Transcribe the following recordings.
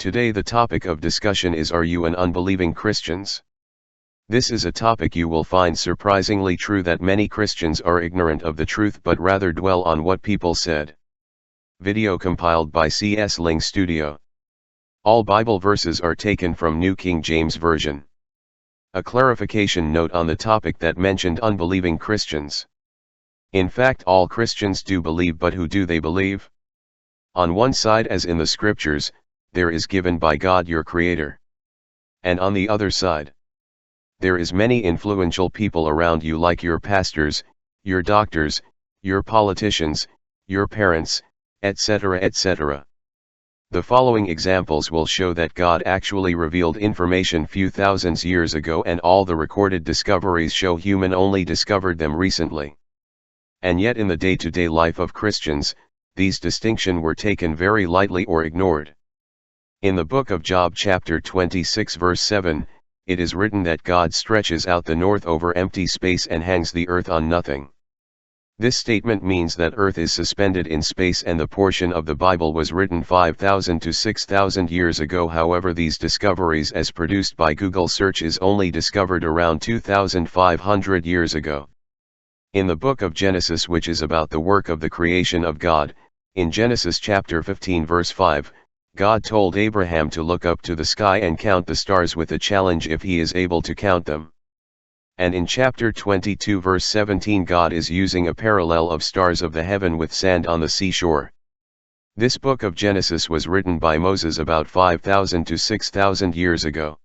Today the topic of discussion is, are you an unbelieving Christians? This is a topic you will find surprisingly true, that many Christians are ignorant of the truth but rather dwell on what people said. Video compiled by CS Ling Studio. All Bible verses are taken from New King James Version. A clarification note on the topic that mentioned unbelieving Christians. In fact, all Christians do believe, but who do they believe? On one side, as in the scriptures, there is given by God your Creator. And on the other side, there is many influential people around you, like your pastors, your doctors, your politicians, your parents, etc., etc. The following examples will show that God actually revealed information few thousands years ago, and all the recorded discoveries show human only discovered them recently. And yet in the day-to-day life of Christians, these distinctions were taken very lightly or ignored. In the book of Job chapter 26 verse 7, it is written that God stretches out the north over empty space and hangs the earth on nothing. This statement means that earth is suspended in space, and the portion of the Bible was written 5,000 to 6,000 years ago. However, these discoveries as produced by Google search is only discovered around 2,500 years ago. In the book of Genesis, which is about the work of the creation of God, in Genesis chapter 15 verse 5, God told Abraham to look up to the sky and count the stars, with a challenge if he is able to count them. And in chapter 22 verse 17, God is using a parallel of stars of the heaven with sand on the seashore. This book of Genesis was written by Moses about 5,000 to 6,000 years ago.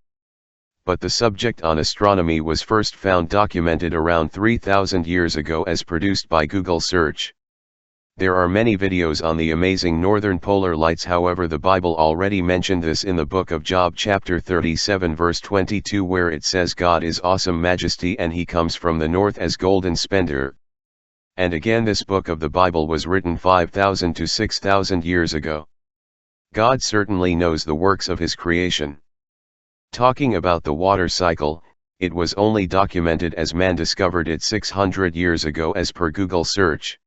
But the subject on astronomy was first found documented around 3,000 years ago as produced by Google search. There are many videos on the amazing northern polar lights. However, the Bible already mentioned this in the book of Job chapter 37 verse 22, where it says God is awesome majesty and he comes from the north as golden splendor. And again, this book of the Bible was written 5,000 to 6,000 years ago. God certainly knows the works of his creation. Talking about the water cycle, it was only documented as man discovered it 600 years ago as per Google search.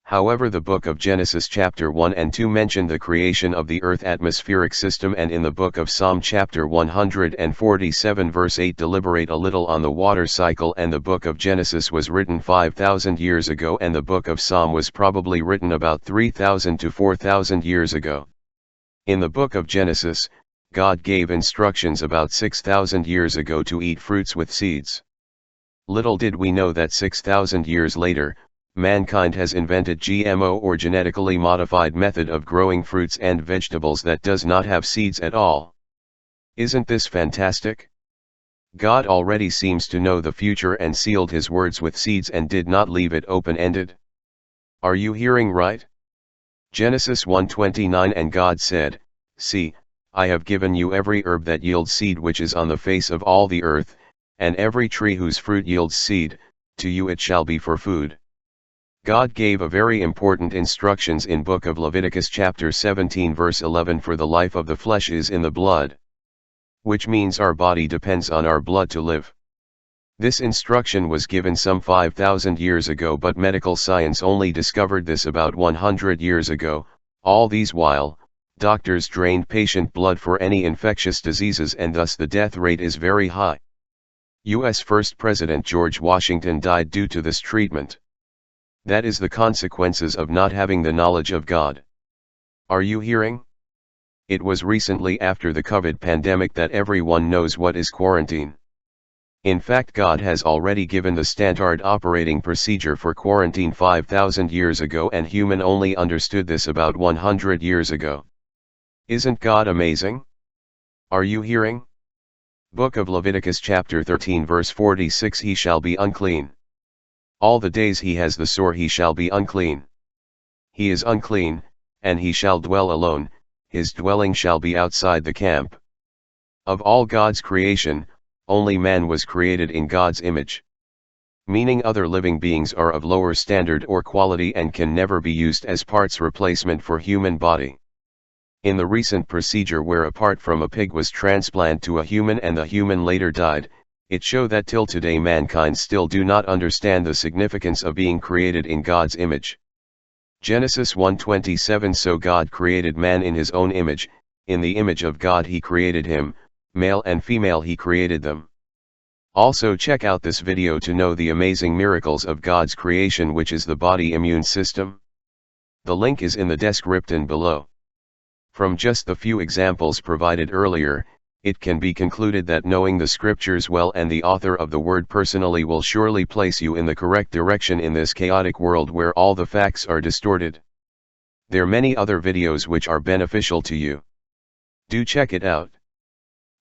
However, the book of Genesis chapter 1 and 2 mentioned the creation of the earth atmospheric system, and in the book of Psalm chapter 147 verse 8 deliberate a little on the water cycle. And the book of Genesis was written 5,000 years ago, and the book of Psalm was probably written about 3,000 to 4,000 years ago. In the book of Genesis, God gave instructions about 6,000 years ago to eat fruits with seeds. Little did we know that 6,000 years later, mankind has invented GMO, or genetically modified method of growing fruits and vegetables that does not have seeds at all. Isn't this fantastic? God already seems to know the future and sealed his words with seeds and did not leave it open-ended. Are you hearing right? Genesis 1:29, and God said, "See, I have given you every herb that yields seed which is on the face of all the earth, and every tree whose fruit yields seed, to you it shall be for food." God gave a very important instructions in book of Leviticus chapter 17 verse 11, for the life of the flesh is in the blood. Which means our body depends on our blood to live. This instruction was given some 5,000 years ago, but medical science only discovered this about 100 years ago. All these while, doctors drained patient blood for any infectious diseases, and thus the death rate is very high. U.S. First President George Washington died due to this treatment. That is the consequences of not having the knowledge of God. Are you hearing? It was recently after the COVID pandemic that everyone knows what is quarantine. In fact, God has already given the standard operating procedure for quarantine 5,000 years ago, and human only understood this about 100 years ago. Isn't God amazing? Are you hearing? Book of Leviticus chapter 13 verse 46, he shall be unclean. All the days he has the sore he shall be unclean. He is unclean, and he shall dwell alone, his dwelling shall be outside the camp. Of all God's creation, only man was created in God's image. Meaning other living beings are of lower standard or quality and can never be used as parts replacement for human body. In the recent procedure where a part from a pig was transplanted to a human and the human later died, it shows that till today mankind still do not understand the significance of being created in God's image. Genesis 1:27, so God created man in his own image, in the image of God he created him, male and female he created them. Also check out this video to know the amazing miracles of God's creation, which is the body immune system. The link is in the description below. From just the few examples provided earlier, it can be concluded that knowing the scriptures well and the author of the word personally will surely place you in the correct direction in this chaotic world where all the facts are distorted. There are many other videos which are beneficial to you. Do check it out.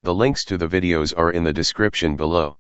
The links to the videos are in the description below.